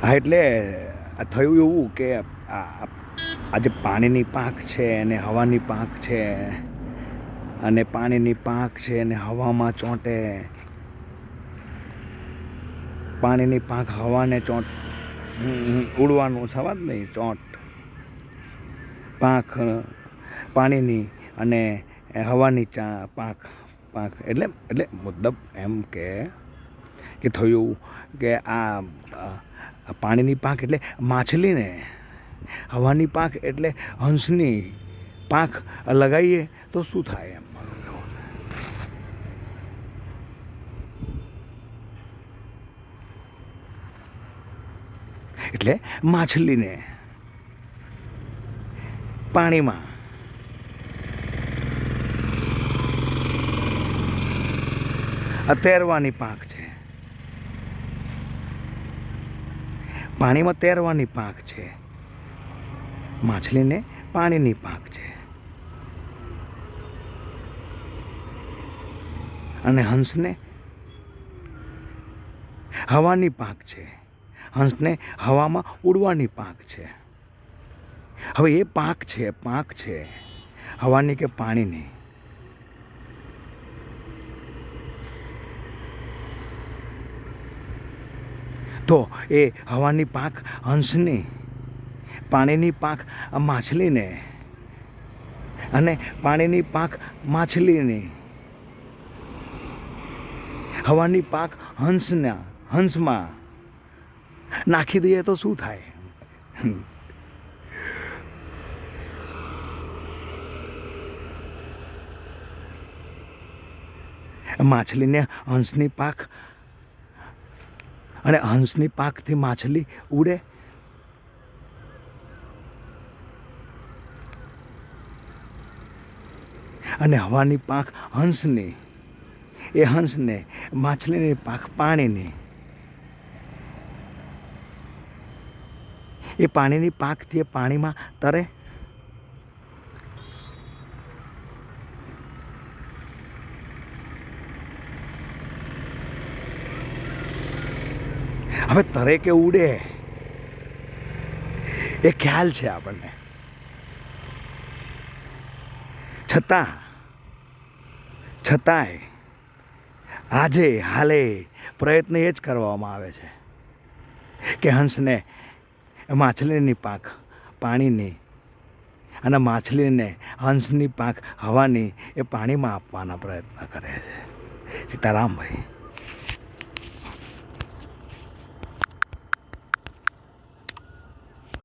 હા, એટલે થયું એવું કે આજે પાણીની પાંખ છે અને હવાની પાંખ છે, અને પાણીની પાંખ છે અને હવામાં ચોંટે, પાણીની પાંખ હવાને ચોંટ, ઉડવાનું સવાલ નહીં, ચોંટ પાંખ પાણીની અને હવાની પાંખ પાંખ એટલે એટલે મતલબ એમ કે થયું કે આ પાણીની પાંખ એટલે માછલીને, હવાની પાંખ એટલે હંસની પાંખ લગાવીએ તો શું થાય એમ. એટલે માછલીને પાણીમાં તેરવાની પાંખ છે, પાણીમાં તેરવાની પાંખ છે, માછલીને પાણીની પાંખ છે, અને હંસને હવાની પાંખ છે, હંસને હવામાં ઉડવાની પાંખ છે. હવે એ પાંખ છે હવાની કે પાણીની, તો એ હવાની પાંખ હંસની, પાણીની પાંખ માછલીને, અને પાણીની પાંખ માછલીની, હવાની પાંખ હંસમાં નાખી દઈએ તો શું થાય? માછલીને હંસની પાંખ અને હંસની પાંખથી માછલી ઉડે, અને હવાની પાંખ હંસની, એ હંસને માછલીની પાંખ પાણીની, એ પાણીની પાંખથી એ પાણીમાં તરે. હવે તરે કે ઉડે એ ખ્યાલ છે આપણને, છતાંય આજે હાલે પ્રયત્ન એ જ કરવામાં આવે છે કે હંસને માછલીની પાંખ પાણીની અને માછલીને હંસની પાંખ હવાની એ પાણીમાં આપવાના પ્રયત્ન કરે છે. સીતારામ ભાઈ.